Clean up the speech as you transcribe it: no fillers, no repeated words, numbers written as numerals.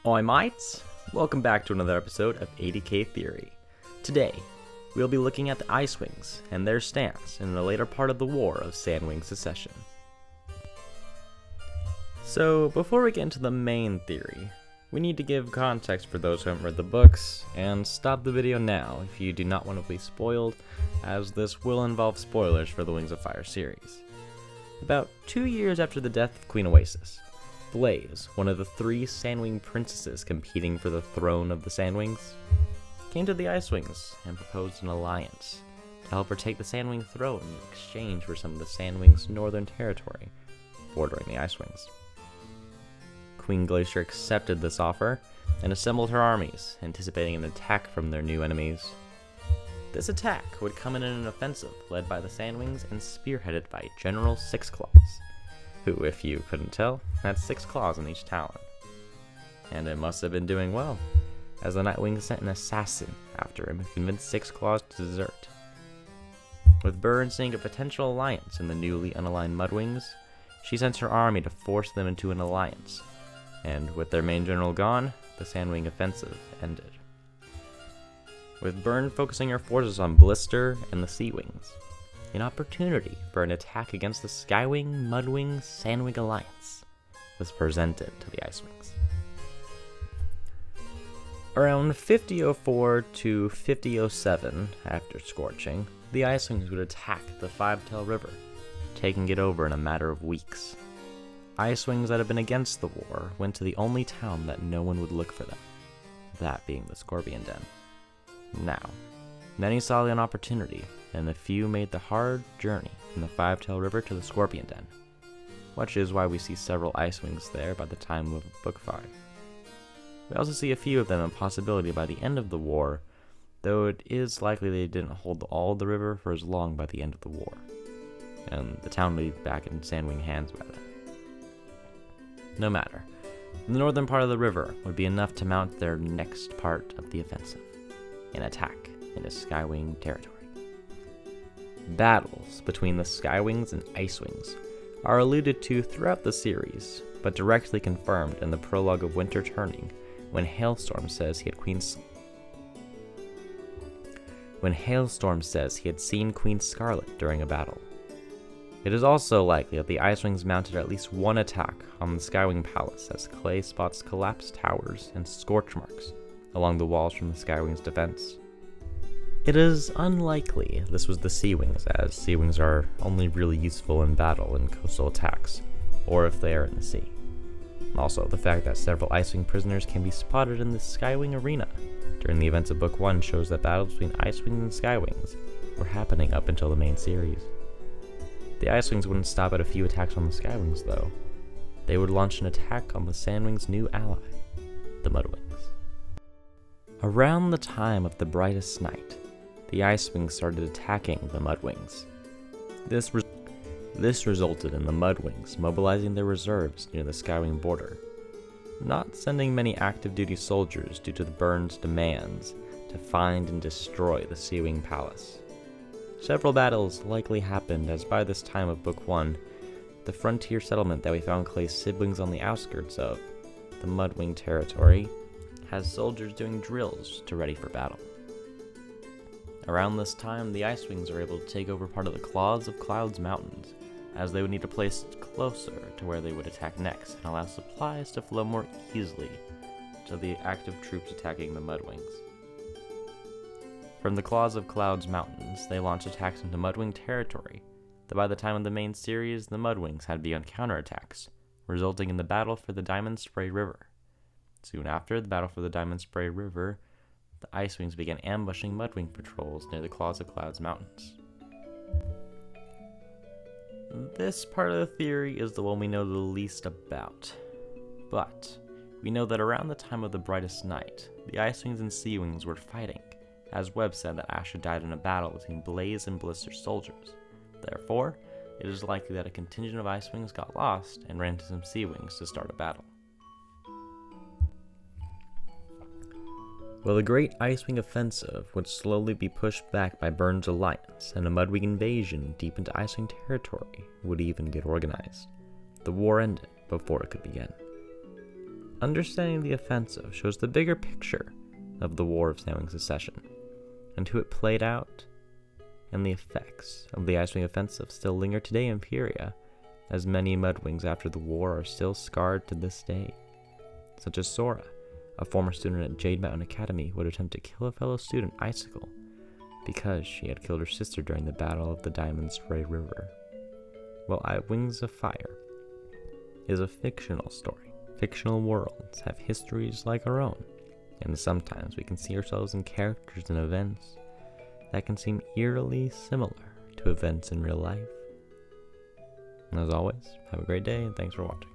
Oi mates! Welcome back to another episode of 80K Theory. Today, we'll be looking at the Icewings and their stance in the later part of the War of Sandwing Secession. So, before we get into the main theory, we need to give context for those who haven't read the books, and stop the video now if you do not want to be spoiled, as this will involve spoilers for the Wings of Fire series. About 2 years after the death of Queen Oasis, Blaze, one of the 3 Sandwing princesses competing for the throne of the Sandwings, came to the Icewings and proposed an alliance to help her take the Sandwing throne in exchange for some of the Sandwings' northern territory bordering the Icewings. Queen Glacier accepted this offer and assembled her armies, anticipating an attack from their new enemies. This attack would come in an offensive led by the Sandwings and spearheaded by General Sixclaws, who, if you couldn't tell, had 6 claws in each talon. And it must have been doing well, as the Nightwing sent an assassin after him and convinced Sixclaws to desert. With Byrne seeing a potential alliance in the newly unaligned Mudwings, she sent her army to force them into an alliance, and with their main general gone, the Sandwing offensive ended. With Byrne focusing her forces on Blister and the Sea Wings, an opportunity for an attack against the Skywing, Mudwing, Sandwing alliance was presented to the Icewings. Around 5004 to 5007, after Scorching, the Icewings would attack the Five-Tail River, taking it over in a matter of weeks. Icewings that had been against the war went to the only town that no one would look for them, that being the Scorpion Den. Now, many saw an opportunity, and the few made the hard journey from the Five-Tail River to the Scorpion Den, which is why we see several Icewings there by the time of Book 5. We also see a few of them in possibility by the end of the war, though it is likely they didn't hold all of the river for as long by the end of the war, and the town would be back in Sandwing hands by then. No matter, the northern part of the river would be enough to mount their next part of the offensive, an attack into Skywing territory. Battles between the Skywings and Icewings are alluded to throughout the series, but directly confirmed in the prologue of Winter Turning when Hailstorm says he had seen Queen Scarlet during a battle. It is also likely that the Icewings mounted at least one attack on the Skywing Palace as Clay spots collapsed towers and scorch marks along the walls from the Skywings' defense. It is unlikely this was the Sea Wings, as Sea Wings are only really useful in battle and coastal attacks, or if they are in the sea. Also, the fact that several Icewing prisoners can be spotted in the Skywing arena during the events of Book 1 shows that battles between Icewings and Skywings were happening up until the main series. The Icewings wouldn't stop at a few attacks on the Skywings, though. They would launch an attack on the Sandwings' new ally, the Mudwings. Around the time of the Brightest Night, the Icewings started attacking the Mudwings. This resulted in the Mudwings mobilizing their reserves near the Skywing border, not sending many active duty soldiers due to the Byrne's demands to find and destroy the Seawing Palace. Several battles likely happened, as by this time of Book 1, the frontier settlement that we found Clay's siblings on the outskirts of, the Mudwing territory, has soldiers doing drills to ready for battle. Around this time, the Icewings are able to take over part of the Claws of Clouds Mountains, as they would need to place closer to where they would attack next and allow supplies to flow more easily to the active troops attacking the Mudwings. From the Claws of Clouds Mountains, they launched attacks into Mudwing territory, though by the time of the main series, the Mudwings had begun counterattacks, resulting in the battle for the Diamond Spray River. Soon after the battle for the Diamond Spray River, the Icewings began ambushing Mudwing patrols near the Claws of Clouds Mountains. This part of the theory is the one we know the least about, but we know that around the time of the Brightest Night, the Icewings and Seawings were fighting, as Webb said that Ash had died in a battle between Blaze and Blister's soldiers. Therefore, it is likely that a contingent of Icewings got lost and ran to some Seawings to start a battle. Well, the Great Icewing Offensive would slowly be pushed back by Byrne's alliance, and a Mudwing invasion deep into Icewing territory would even get organized. The war ended before it could begin. Understanding the offensive shows the bigger picture of the War of Sandwing Secession, and who it played out, and the effects of the Icewing offensive still linger today in Imperia, as many Mudwings after the war are still scarred to this day, such as Sora, a former student at Jade Mountain Academy, would attempt to kill a fellow student, Icicle, because she had killed her sister during the Battle of the Diamond Spray River. While Wings of Fire is a fictional story, fictional worlds have histories like our own, and sometimes we can see ourselves in characters and events that can seem eerily similar to events in real life. And as always, have a great day and thanks for watching.